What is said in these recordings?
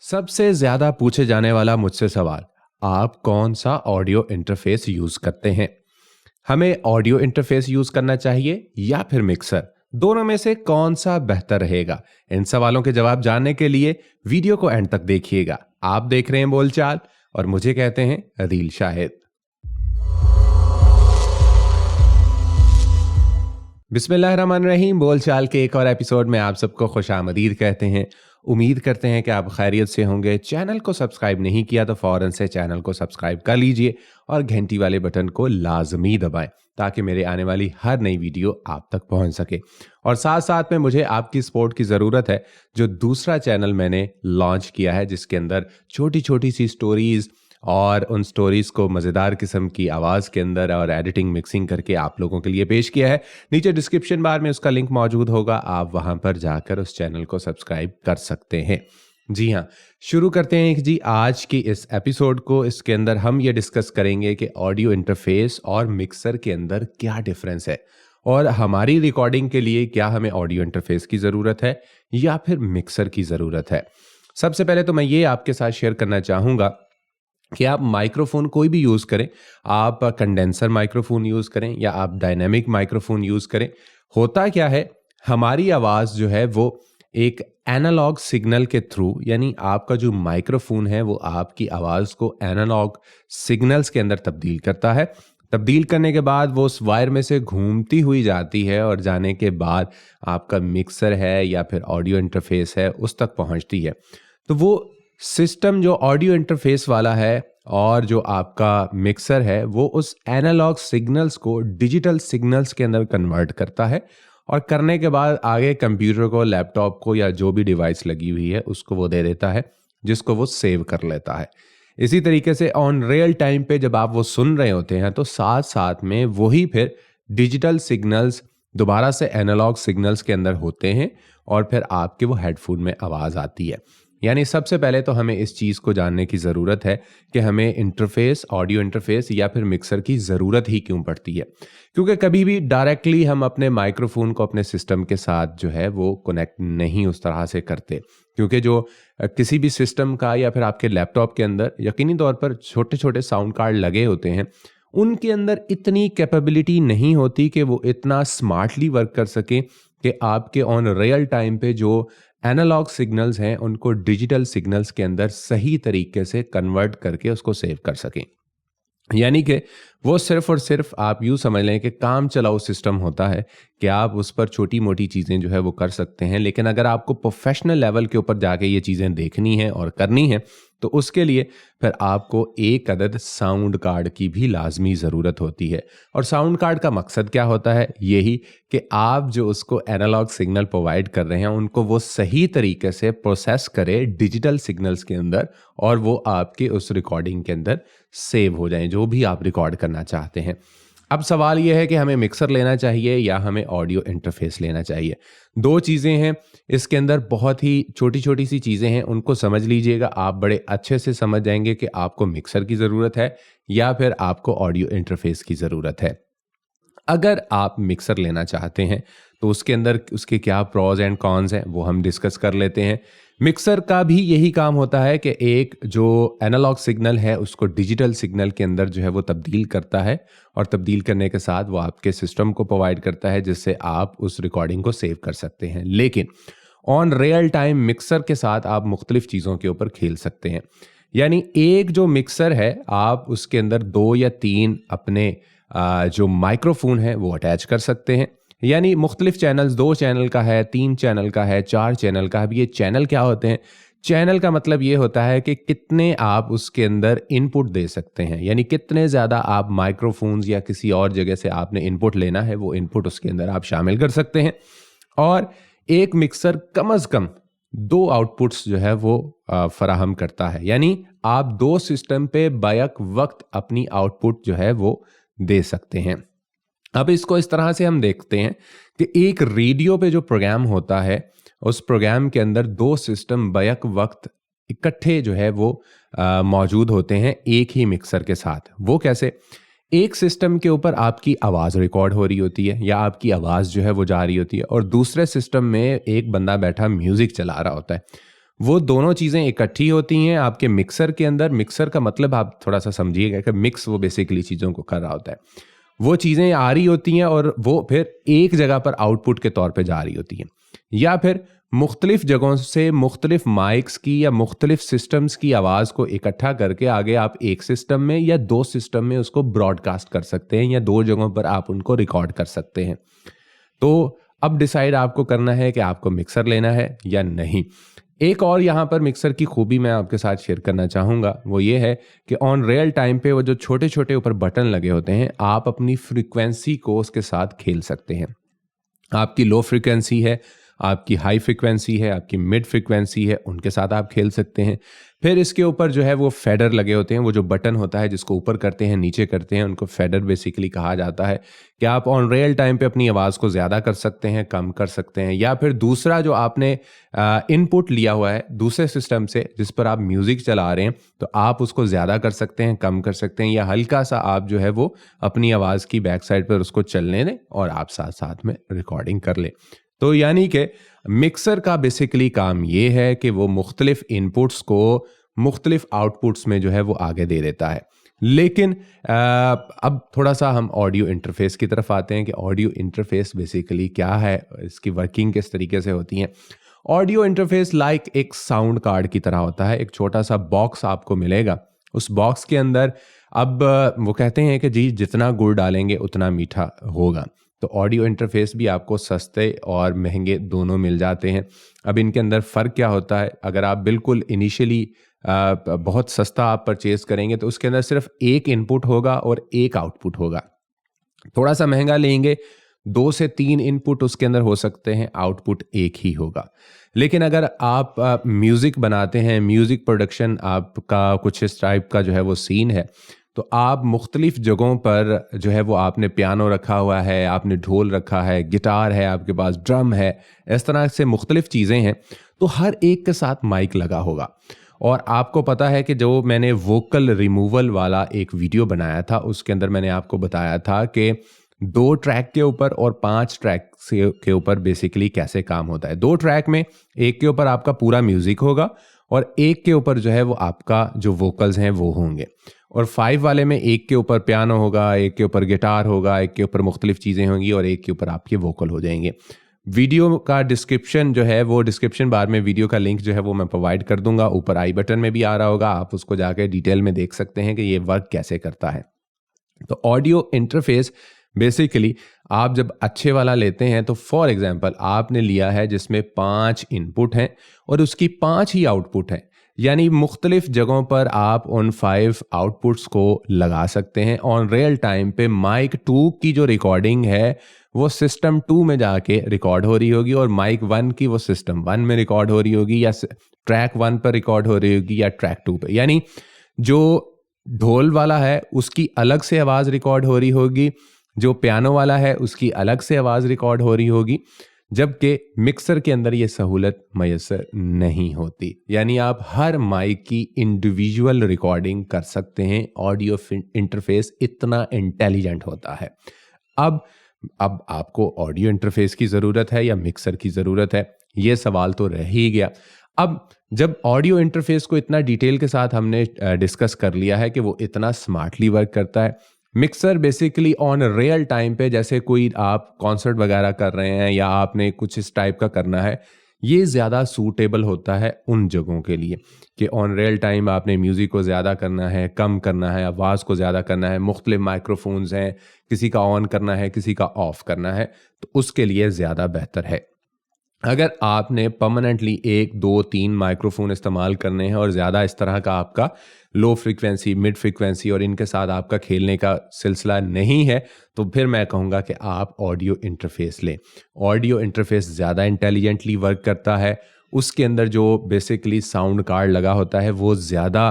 सबसे ज्यादा पूछे जाने वाला मुझसे सवाल, आप कौन सा ऑडियो इंटरफेस यूज करते हैं? हमें ऑडियो इंटरफेस यूज करना चाहिए या फिर मिक्सर? दोनों में से कौन सा बेहतर रहेगा? इन सवालों के जवाब जानने के लिए वीडियो को एंड तक देखिएगा। आप देख रहे हैं बोलचाल और मुझे कहते हैं अदील शाहिद। बिस्मिल्लाहिर्रहमानिर्रहीम। बोलचाल के एक और एपिसोड में आप सबको खुशामदीद कहते हैं। उम्मीद करते हैं कि आप खैरियत से होंगे। चैनल को सब्सक्राइब नहीं किया तो फौरन से चैनल को सब्सक्राइब कर लीजिए और घंटी वाले बटन को लाजमी दबाएं ताकि मेरे आने वाली हर नई वीडियो आप तक पहुंच सके। और साथ साथ में मुझे आपकी सपोर्ट की ज़रूरत है। जो दूसरा चैनल मैंने लॉन्च किया है जिसके अंदर छोटी छोटी सी स्टोरीज़ और उन स्टोरीज़ को मज़ेदार किस्म की आवाज़ के अंदर और एडिटिंग मिक्सिंग करके आप लोगों के लिए पेश किया है। नीचे डिस्क्रिप्शन बार में उसका लिंक मौजूद होगा, आप वहां पर जाकर उस चैनल को सब्सक्राइब कर सकते हैं। जी हाँ, शुरू करते हैं जी आज की इस एपिसोड को। इसके अंदर हम ये डिस्कस करेंगे कि ऑडियो इंटरफेस और मिक्सर के अंदर क्या डिफरेंस है और हमारी रिकॉर्डिंग के लिए क्या हमें ऑडियो इंटरफेस की ज़रूरत है या फिर मिक्सर की ज़रूरत है। सबसे पहले तो मैं ये आपके साथ शेयर करना चाहूँगा कि आप माइक्रोफोन कोई भी यूज़ करें, आप कंडेंसर माइक्रोफोन यूज़ करें या आप डायनेमिक माइक्रोफोन यूज़ करें, होता क्या है, हमारी आवाज़ जो है वो एक एनालॉग सिग्नल के थ्रू, यानी आपका जो माइक्रोफोन है वो आपकी आवाज़ को एनालॉग सिग्नल्स के अंदर तब्दील करता है। तब्दील करने के बाद वो उस वायर में से घूमती हुई जाती है और जाने के बाद आपका मिक्सर है या फिर ऑडियो इंटरफेस है उस तक पहुंचती है। तो वो सिस्टम जो ऑडियो इंटरफेस वाला है और जो आपका मिक्सर है वो उस एनालॉग सिग्नल्स को डिजिटल सिग्नल्स के अंदर कन्वर्ट करता है और करने के बाद आगे कंप्यूटर को, लैपटॉप को या जो भी डिवाइस लगी हुई है उसको वो दे देता है, जिसको वो सेव कर लेता है। इसी तरीके से ऑन रियल टाइम पे जब आप वो सुन रहे होते हैं तो साथ साथ में वही फिर डिजिटल सिग्नल्स दोबारा से एनालॉग सिग्नल्स के अंदर होते हैं और फिर आपके वो हेडफोन में आवाज़ आती है। यानी सबसे पहले तो हमें इस चीज़ को जानने की ज़रूरत है कि हमें इंटरफेस, ऑडियो इंटरफेस या फिर मिक्सर की ज़रूरत ही क्यों पड़ती है। क्योंकि कभी भी डायरेक्टली हम अपने माइक्रोफोन को अपने सिस्टम के साथ जो है वो कनेक्ट नहीं उस तरह से करते, क्योंकि जो किसी भी सिस्टम का या फिर आपके लैपटॉप के अंदर यकीनी तौर पर छोटे छोटे साउंड कार्ड लगे होते हैं, उनके अंदर इतनी कैपेबिलिटी नहीं होती कि वो इतना स्मार्टली वर्क कर सके कि आपके ऑन रियल टाइम पे जो एनालॉग सिग्नल्स हैं उनको डिजिटल सिग्नल्स के अंदर सही तरीके से कन्वर्ट करके उसको सेव कर सकें। यानी कि वो सिर्फ और सिर्फ आप यूँ समझ लें कि काम चलाऊ सिस्टम होता है कि आप उस पर छोटी मोटी चीज़ें जो है वो कर सकते हैं, लेकिन अगर आपको प्रोफेशनल लेवल के ऊपर जाके ये चीज़ें देखनी है और करनी है तो उसके लिए फिर आपको एक अदद साउंड कार्ड की भी लाजमी ज़रूरत होती है। और साउंड कार्ड का मकसद क्या होता है? यही कि आप जो उसको एनालॉग सिग्नल प्रोवाइड कर रहे हैं उनको वो सही तरीके से प्रोसेस करे डिजिटल सिग्नल्स के अंदर और वो आपके उस रिकॉर्डिंग के अंदर सेव हो जाएं जो भी आप रिकॉर्ड करना चाहते हैं। अब सवाल यह है कि हमें मिक्सर लेना चाहिए या हमें ऑडियो इंटरफेस लेना चाहिए। दो चीज़ें हैं इसके अंदर, बहुत ही छोटी छोटी सी चीज़ें हैं, उनको समझ लीजिएगा। आप बड़े अच्छे से समझ जाएंगे कि आपको मिक्सर की ज़रूरत है या फिर आपको ऑडियो इंटरफेस की ज़रूरत है। अगर आप मिक्सर लेना चाहते हैं तो उसके अंदर उसके क्या प्रोज एंड कॉन्स हैं वो हम डिस्कस कर लेते हैं। मिक्सर का भी यही काम होता है कि एक जो एनालॉग सिग्नल है उसको डिजिटल सिग्नल के अंदर जो है वो तब्दील करता है और तब्दील करने के साथ वो आपके सिस्टम को प्रोवाइड करता है जिससे आप उस रिकॉर्डिंग को सेव कर सकते हैं। लेकिन ऑन रियल टाइम मिक्सर के साथ आप मुख्तलिफ चीज़ों के ऊपर खेल सकते हैं। यानी एक जो मिक्सर है आप उसके अंदर 2 या 3 अपने जो माइक्रोफोन है वो अटैच कर सकते हैं। यानी मुख्तलिफ चैनल्स, 2 चैनल का है, 3 चैनल का है, 4 चैनल का है। अब ये चैनल क्या होते हैं? चैनल का मतलब ये होता है कि कितने आप उसके अंदर इनपुट दे सकते हैं, यानी कितने ज़्यादा आप माइक्रोफोन्स या किसी और जगह से आपने इनपुट लेना है वो इनपुट उसके अंदर आप शामिल कर सकते हैं। और एक मिक्सर कम अज़ कम 2 आउटपुट्स जो है वो फराहम करता है, यानी आप 2 सिस्टम पे बैक वक्त अपनी आउटपुट जो है वो दे सकते हैं। अब इसको इस तरह से हम देखते हैं कि एक रेडियो पे जो प्रोग्राम होता है उस प्रोग्राम के अंदर 2 सिस्टम बैक वक्त इकट्ठे जो है वो मौजूद होते हैं एक ही मिक्सर के साथ। वो कैसे? एक सिस्टम के ऊपर आपकी आवाज़ रिकॉर्ड हो रही होती है या आपकी आवाज़ जो है वो जा रही होती है और दूसरे सिस्टम में एक बंदा बैठा म्यूज़िक चला रहा होता है। वो दोनों चीज़ें इकट्ठी होती हैं आपके मिक्सर के अंदर। मिक्सर का मतलब आप थोड़ा सा समझिएगा कि मिक्स वो बेसिकली चीज़ों को कर रहा होता है। वो चीज़ें आ रही होती हैं और वो फिर एक जगह पर आउटपुट के तौर पे जा रही होती हैं, या फिर मुख्तलिफ जगहों से मुख्तलिफ माइक्स की या मुख्तलिफ सिस्टम्स की आवाज़ को इकट्ठा करके आगे आप एक सिस्टम में या दो सिस्टम में उसको ब्रॉडकास्ट कर सकते हैं, या दो जगहों पर आप उनको रिकॉर्ड कर सकते हैं। तो अब डिसाइड आपको करना है कि आपको मिक्सर लेना है या नहीं। एक और यहाँ पर मिक्सर की खूबी मैं आपके साथ शेयर करना चाहूँगा, वो ये है कि ऑन रियल टाइम पे वो जो छोटे छोटे ऊपर बटन लगे होते हैं, आप अपनी फ्रीक्वेंसी को उसके साथ खेल सकते हैं। आपकी लो फ्रीक्वेंसी है, आपकी हाई फ्रीक्वेंसी है, आपकी मिड फ्रीक्वेंसी है, उनके साथ आप खेल सकते हैं। फिर इसके ऊपर जो है वो फेडर लगे होते हैं, वो जो बटन होता है जिसको ऊपर करते हैं नीचे करते हैं, उनको फेडर बेसिकली कहा जाता है। कि आप ऑन रियल टाइम पे अपनी आवाज़ को ज़्यादा कर सकते हैं, कम कर सकते हैं, या फिर दूसरा जो आपने इनपुट लिया हुआ है दूसरे सिस्टम से जिस पर आप म्यूज़िक चला रहे हैं, तो आप उसको ज़्यादा कर सकते हैं, कम कर सकते हैं, या हल्का सा आप जो है वो अपनी आवाज़ की बैक साइड पर उसको चलने दें और आप साथ साथ में रिकॉर्डिंग कर लें। तो यानी कि मिक्सर का बेसिकली काम ये है कि वो मुख्तलिफ इनपुट्स को मुख्तलिफ आउटपुट्स में जो है वो आगे दे देता है। लेकिन अब थोड़ा सा हम ऑडियो इंटरफेस की तरफ आते हैं कि ऑडियो इंटरफेस बेसिकली क्या है, इसकी वर्किंग किस तरीके से होती है। ऑडियो इंटरफेस लाइक एक साउंड कार्ड की तरह होता है। एक छोटा सा बॉक्स आपको मिलेगा, उस बॉक्स के अंदर अब वो कहते हैं कि जी जितना गुड़ डालेंगे उतना मीठा होगा। तो ऑडियो इंटरफेस भी आपको सस्ते और महंगे दोनों मिल जाते हैं। अब इनके अंदर फ़र्क क्या होता है, अगर आप बिल्कुल इनिशियली बहुत सस्ता आप परचेज़ करेंगे तो उसके अंदर सिर्फ एक इनपुट होगा और एक आउटपुट होगा। थोड़ा सा महंगा लेंगे, 2 से 3 इनपुट उसके अंदर हो सकते हैं, आउटपुट एक ही होगा। लेकिन अगर आप म्यूज़िक बनाते हैं, म्यूज़िक प्रोडक्शन आपका कुछ इस टाइप का जो है वो सीन है, तो आप मुख्तलिफ जगहों पर जो है वो आपने पियानो रखा हुआ है, आपने ढोल रखा है, गिटार है, आपके पास ड्रम है, इस तरह से मुख्तलिफ चीज़ें हैं, तो हर एक के साथ माइक लगा होगा। और आपको पता है कि जो मैंने वोकल रिमूवल वाला एक वीडियो बनाया था, उसके अंदर मैंने आपको बताया था कि 2 ट्रैक के ऊपर और 5 ट्रैक के ऊपर बेसिकली कैसे काम होता है। 2 ट्रैक में एक के ऊपर आपका पूरा म्यूज़िक होगा और एक के ऊपर जो है वो आपका जो वोकल्स हैं वो होंगे, और 5 वाले में एक के ऊपर पियानो होगा, एक के ऊपर गिटार होगा, एक के ऊपर मुख्तलिफ चीज़ें होंगी और एक के ऊपर आपके वोकल हो जाएंगे। वीडियो का डिस्क्रिप्शन जो है वो डिस्क्रिप्शन बार में वीडियो का लिंक जो है वो मैं प्रोवाइड कर दूंगा, ऊपर आई बटन में भी आ रहा होगा, आप उसको जाकर डिटेल में देख सकते हैं कि ये वर्क कैसे करता है। तो ऑडियो इंटरफेस बेसिकली आप जब अच्छे वाला लेते हैं तो फॉर एग्जांपल आपने लिया है जिसमें 5 इनपुट हैं और उसकी 5 ही आउटपुट हैं, यानी मुख्तलिफ जगहों पर आप उन 5 आउटपुट्स को लगा सकते हैं। ऑन रियल टाइम पे माइक 2 की जो रिकॉर्डिंग है वो सिस्टम 2 में जाके रिकॉर्ड हो रही होगी और माइक 1 की वो सिस्टम 1 में रिकॉर्ड हो रही होगी, या ट्रैक 1 पर रिकॉर्ड हो रही होगी या ट्रैक 2 पे। यानी जो ढोल वाला है उसकी अलग से आवाज़ रिकॉर्ड हो रही होगी, जो पियानो वाला है उसकी अलग से आवाज़ रिकॉर्ड हो रही होगी, जबकि मिक्सर के अंदर ये सहूलत मैसर नहीं होती। यानी आप हर माइक की इंडिविजुअल रिकॉर्डिंग कर सकते हैं। ऑडियो इंटरफेस इतना इंटेलिजेंट होता है। अब आपको ऑडियो इंटरफेस की ज़रूरत है या मिक्सर की ज़रूरत है, ये सवाल तो रह ही गया। अब जब ऑडियो इंटरफेस को इतना डिटेल के साथ हमने डिस्कस कर लिया है कि वो इतना स्मार्टली वर्क करता है, mixer basically on real time पे जैसे कोई आप कॉन्सर्ट वगैरह कर रहे हैं या आपने कुछ इस टाइप का करना है, ये ज़्यादा सूटेबल होता है उन जगहों के लिए कि ऑन रियल टाइम आपने म्यूज़िक को ज़्यादा करना है, कम करना है, आवाज़ को ज़्यादा करना है, मुख्तलिफ माइक्रोफोन्स हैं, किसी का ऑन करना है, किसी का ऑफ करना है, तो उसके लिए ज़्यादा बेहतर है। अगर आपने परमानेंटली 1, 2, 3 माइक्रोफोन इस्तेमाल करने हैं और ज़्यादा इस तरह का आपका लो फ्रीक्वेंसी, मिड फ्रीक्वेंसी और इनके साथ आपका खेलने का सिलसिला नहीं है, तो फिर मैं कहूँगा कि आप ऑडियो इंटरफेस लें। ऑडियो इंटरफेस ज़्यादा इंटेलिजेंटली वर्क करता है। उसके अंदर जो बेसिकली साउंड कार्ड लगा होता है वो ज़्यादा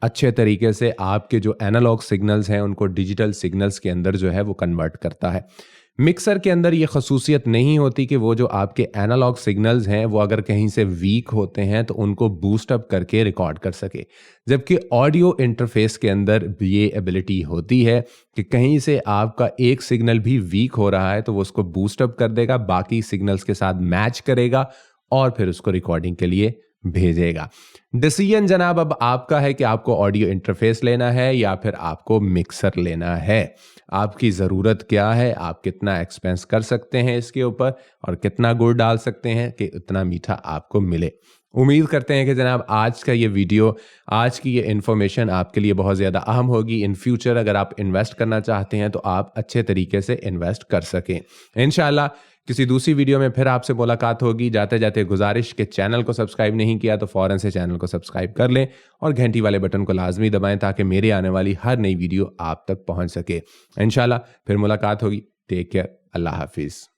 अच्छे तरीके से आपके जो एनालॉग सिग्नल्स हैं उनको डिजिटल सिग्नल्स के अंदर जो है वो कन्वर्ट करता है। मिक्सर के अंदर ये खसूसियत नहीं होती कि वो जो आपके एनालॉग सिग्नल्स हैं वो अगर कहीं से वीक होते हैं तो उनको बूस्ट अप करके रिकॉर्ड कर सके, जबकि ऑडियो इंटरफेस के अंदर ये एबिलिटी होती है कि कहीं से आपका एक सिग्नल भी वीक हो रहा है तो वो उसको बूस्ट अप कर देगा, बाकी सिग्नल्स के साथ मैच करेगा और फिर उसको रिकॉर्डिंग के लिए भेजेगा। डिसीजन जनाब अब आपका है कि आपको ऑडियो इंटरफेस लेना है या फिर आपको मिक्सर लेना है। आपकी ज़रूरत क्या है, आप कितना एक्सपेंस कर सकते हैं इसके ऊपर और कितना गुड़ डाल सकते हैं कि उतना मीठा आपको मिले। उम्मीद करते हैं कि जनाब आज का ये वीडियो, आज की ये इन्फॉर्मेशन आपके लिए बहुत ज़्यादा अहम होगी। इन फ्यूचर अगर आप इन्वेस्ट करना चाहते हैं तो आप अच्छे तरीके से इन्वेस्ट कर सकें। इंशाल्लाह किसी दूसरी वीडियो में फिर आपसे मुलाकात होगी। जाते जाते गुजारिश के चैनल को सब्सक्राइब नहीं किया तो फ़ौरन से चैनल को सब्सक्राइब कर लें और घंटी वाले बटन को लाजमी दबाएं ताकि मेरे आने वाली हर नई वीडियो आप तक पहुंच सके। इंशाल्लाह फिर मुलाकात होगी। Take care. अल्लाह हाफिज़।